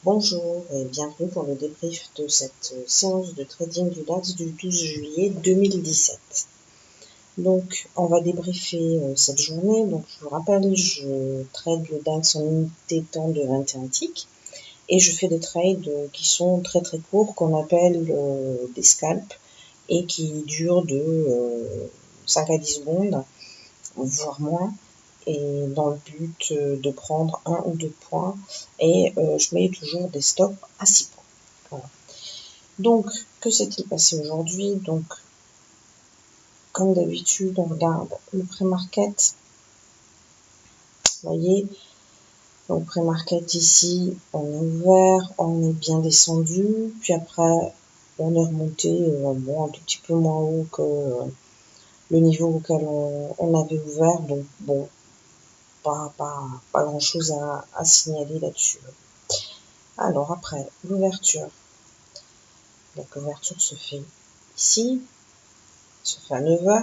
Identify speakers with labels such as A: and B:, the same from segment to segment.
A: Bonjour et bienvenue pour le débrief de cette séance de trading du DAX du 12 juillet 2017. Donc, on va débriefer cette journée. Donc, je vous rappelle, je trade le DAX en unité temps de 21 ticks et je fais des trades qui sont très très courts, qu'on appelle des scalps et qui durent de 5 à 10 secondes, voire moins, et dans le but de prendre 1 ou 2 points, et je mets toujours des stops à 6 points. Voilà. Donc, que s'est-il passé aujourd'hui? Donc, comme d'habitude, on regarde le pré-market. Vous voyez, donc pré-market ici, on est ouvert, on est bien descendu, puis après, on est remonté un tout petit peu moins haut que le niveau auquel on avait ouvert, donc bon, pas grand chose à signaler là-dessus. Alors après, l'ouverture. Donc l'ouverture se fait ici, se fait à 9h.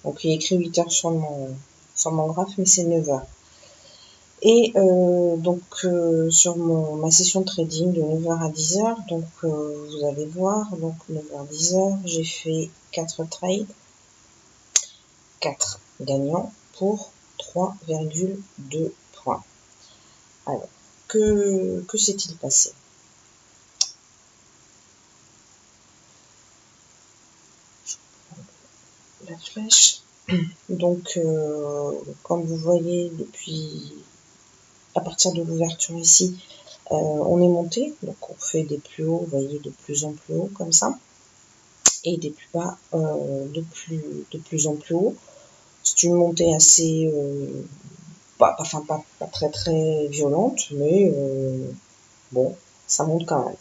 A: Donc il est écrit 8h sur mon graphe, mais c'est 9h. Et sur ma session de trading de 9h à 10h, donc vous allez voir, donc 9h 10h, j'ai fait 4 trades, 4 gagnants pour 3,2 points. Alors, que s'est-il passé? La flèche. Donc, comme vous voyez, depuis à partir de l'ouverture ici, on est monté. Donc, on fait des plus hauts, vous voyez, de plus en plus haut, comme ça. Et des plus bas, de plus en plus haut. C'est une montée assez, pas très très violente, mais bon, ça monte quand même.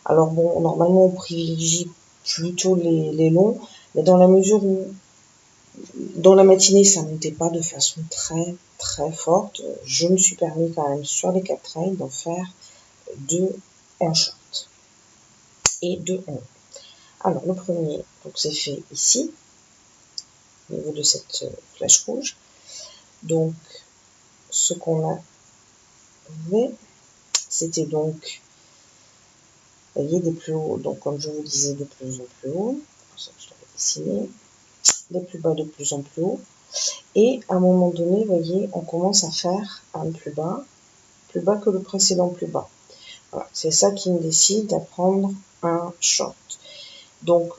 A: Alors bon, normalement, on privilégie plutôt les longs, mais dans la mesure où dans la matinée, ça montait pas de façon très très forte, je me suis permis quand même sur les 4 trades d'en faire 2 en short et 2 en long. Alors le premier, donc c'est fait ici, au niveau de cette flèche rouge. Donc ce qu'on a fait, c'était donc, vous voyez, des plus hauts, donc comme je vous disais, de plus en plus haut, pour ça que je l'avais dessiné, des plus bas de plus en plus haut. Et à un moment donné, vous voyez, on commence à faire un plus bas que le précédent plus bas. Voilà, c'est ça qui me décide à prendre un short. Donc,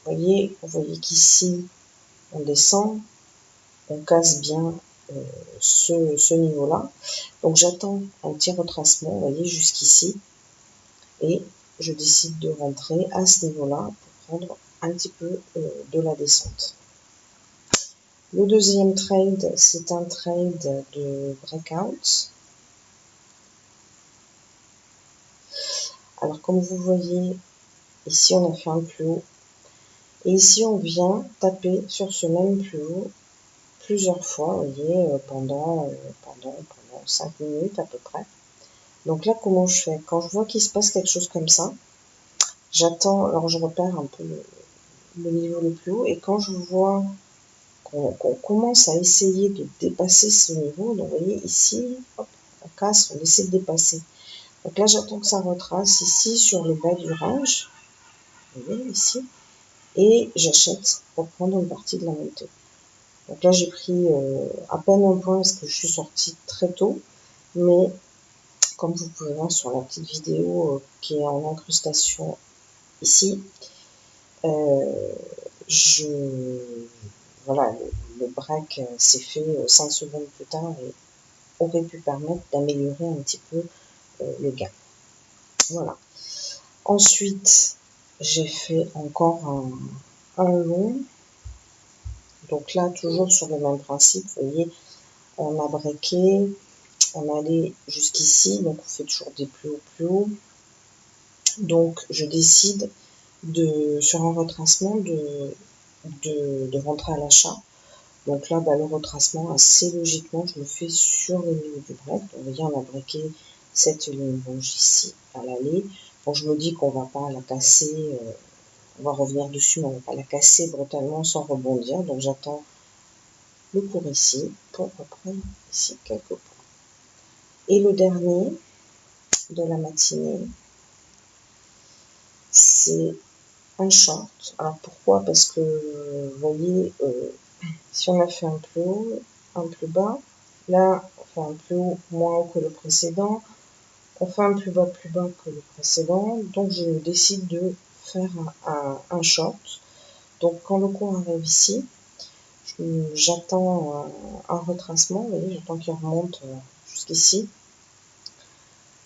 A: vous voyez qu'ici, on descend, on casse bien ce niveau-là. Donc, j'attends un petit retracement, vous voyez, jusqu'ici, et je décide de rentrer à ce niveau-là pour prendre un petit peu de la descente. Le deuxième trade, c'est un trade de breakout. Alors, comme vous voyez, ici, on a fait un plus haut. Et ici, on vient taper sur ce même plus haut plusieurs fois, vous voyez, pendant 5 minutes à peu près. Donc là, comment je fais? Quand je vois qu'il se passe quelque chose comme ça, j'attends, alors je repère un peu le niveau le plus haut, et quand je vois qu'on commence à essayer de dépasser ce niveau, donc vous voyez ici, hop, on casse, on essaie de dépasser. Donc là, j'attends que ça retrace ici sur le bas du range, vous voyez ici, et j'achète pour prendre une partie de la montée. Donc là, j'ai pris à peine un point parce que je suis sortie très tôt, mais comme vous pouvez voir sur la petite vidéo qui est en incrustation ici, voilà, le break s'est fait 5 secondes plus tard et aurait pu permettre d'améliorer un petit peu le gain. Voilà. Ensuite, j'ai fait encore un long. Donc là, toujours sur le même principe, vous voyez, on a breaké, on allait jusqu'ici, donc on fait toujours des plus hauts. Donc je décide sur un retracement de rentrer à l'achat. Donc là, le retracement, assez logiquement, je le fais sur le niveau du break. Donc, vous voyez, on a breaké cette ligne rouge ici à l'aller. Donc je me dis qu'on va pas la casser, on va revenir dessus, mais on va pas la casser brutalement sans rebondir. Donc j'attends le cours ici pour reprendre ici quelques points. Et le dernier, de la matinée, c'est un short. Alors pourquoi? Parce que, vous voyez, si on a fait un plus haut, un plus bas, là, on fait un plus haut moins haut que le précédent, on fait un plus bas que le précédent, donc je décide de faire un short. Donc quand le cours arrive ici, j'attends un retracement, vous voyez, j'attends qu'il remonte jusqu'ici,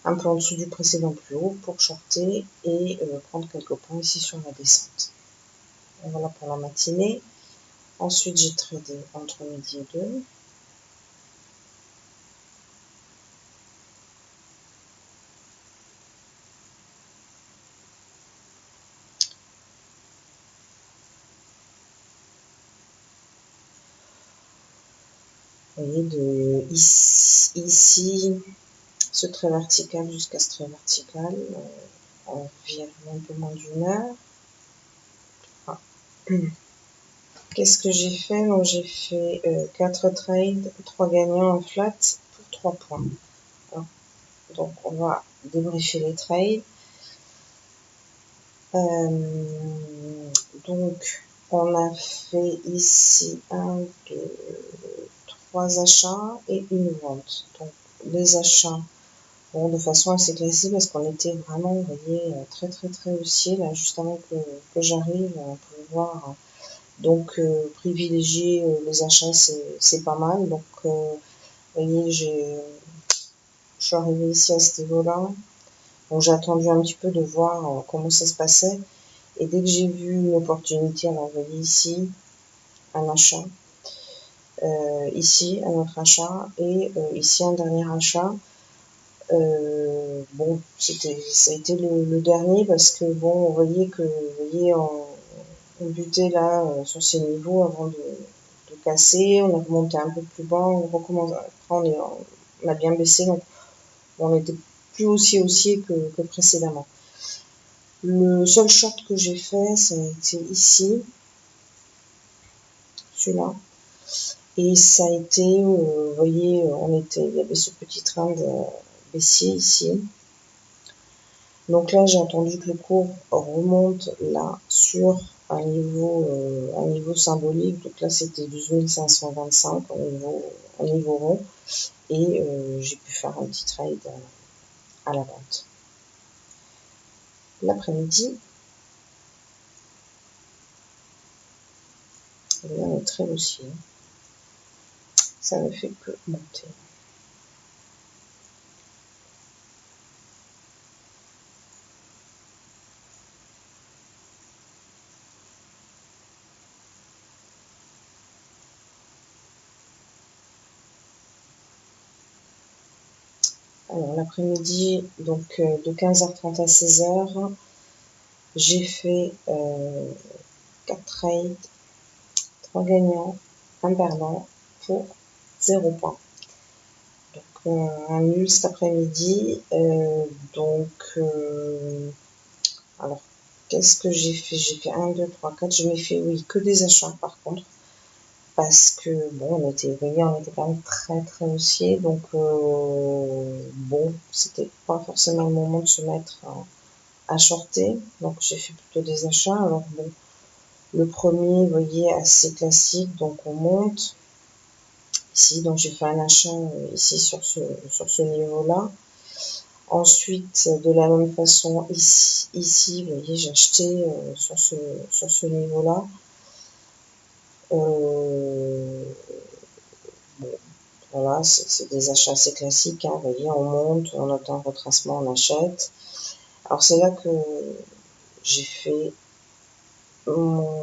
A: un peu en dessous du précédent plus haut pour shorter et prendre quelques points ici sur la descente. Et voilà pour la matinée. Ensuite, j'ai tradé entre midi et 2. Vous voyez, de ici ce trait vertical jusqu'à ce trait vertical, environ un peu moins d'une heure. Ah. Qu'est-ce que j'ai fait? Donc j'ai fait 4 trades, 3 gagnants en flat pour 3 points. Alors, donc on va débriefer les trades. Donc on a fait ici 1, 2, 3 achats et une vente. Donc les achats, bon, de façon assez classique parce qu'on était vraiment, vous voyez, très haussier là, juste avant que j'arrive, on pouvait voir. Donc privilégier les achats, c'est pas mal. Donc vous voyez, je suis arrivée ici à ce niveau-là. Donc j'ai attendu un petit peu de voir comment ça se passait. Et dès que j'ai vu une opportunité, alors vous voyez ici, un achat, ici un autre achat et ici un dernier achat. Bon, ça a été le dernier parce que bon, vous voyez on butait là sur ces niveaux avant de casser, on a remonté un peu plus bas, on recommence. Après on a bien baissé, donc on était plus aussi haussier que précédemment. Le seul short que j'ai fait, ça a été ici, celui-là. Et ça a été, vous voyez, il y avait ce petit train de baissier ici. Donc là, j'ai attendu que le cours remonte là sur un niveau symbolique. Donc là, c'était 12 525 au niveau rond. Et j'ai pu faire un petit trade à la vente. L'après-midi, on est très haussier. Ça ne fait que monter. Alors l'après-midi, donc de 15h30 à 16h, j'ai fait 4 trades, 3 gagnants, 1 perdant pour 0 points. Donc un nul cet après-midi. Alors qu'est-ce que j'ai fait? J'ai fait 1, 2, 3, 4. Je n'ai fait, oui, que des achats par contre. Parce que bon, on était quand même très haussier. Donc bon, c'était pas forcément le moment de se mettre à shorter. Donc j'ai fait plutôt des achats. Alors bon, le premier, vous voyez, assez classique. Donc on monte ici. Donc j'ai fait un achat ici sur ce niveau-là. Ensuite, de la même façon, ici, vous voyez, j'ai acheté sur ce niveau-là. Bon, voilà, c'est des achats assez classiques, hein, vous voyez, on monte, on attend un retracement, on achète. Alors c'est là que j'ai fait un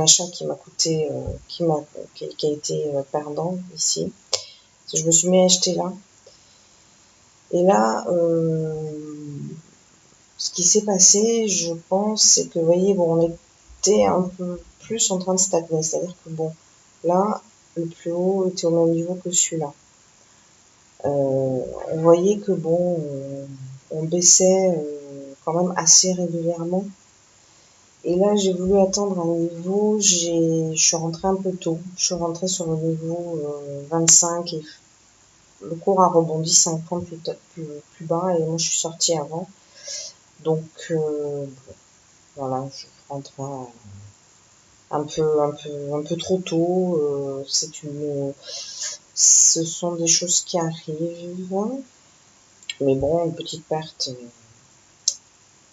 A: achat qui m'a coûté, qui a été perdant ici. Je me suis mis à acheter là. Et là, ce qui s'est passé, je pense, c'est que, vous voyez, bon, on était un peu plus en train de stagner. C'est-à-dire que, bon, là, le plus haut était au même niveau que celui-là. On voyait que, bon, on baissait quand même assez régulièrement. Et là, j'ai voulu attendre un niveau, je suis rentrée un peu tôt. Je suis rentrée sur le niveau 25 et le cours a rebondi 5 points plus bas et moi je suis sortie avant. Donc voilà, je rentre un peu trop tôt. Ce sont des choses qui arrivent. Mais bon, une petite perte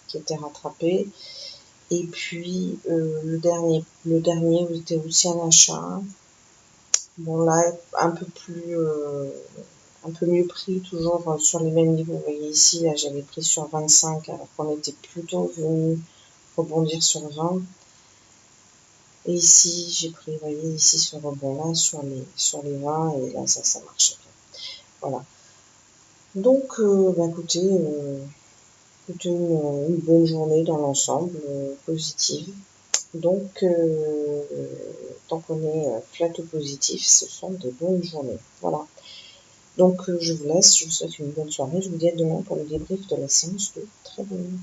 A: qui était rattrapée. Et puis le dernier était aussi un achat. Bon là, un peu mieux pris, toujours sur les mêmes niveaux. Vous voyez ici, là j'avais pris sur 25 alors qu'on était plutôt venu rebondir sur 20. Et ici, j'ai pris, vous voyez, ici ce rebond-là sur les 20 et là ça marche bien. Voilà. Donc, écoutez, plutôt une bonne journée dans l'ensemble, positive. Donc, tant qu'on est flat ou positif, ce sont de bonnes journées. Voilà. Donc, je vous laisse, je vous souhaite une bonne soirée. Je vous dis à demain pour le débrief de la séance de trading.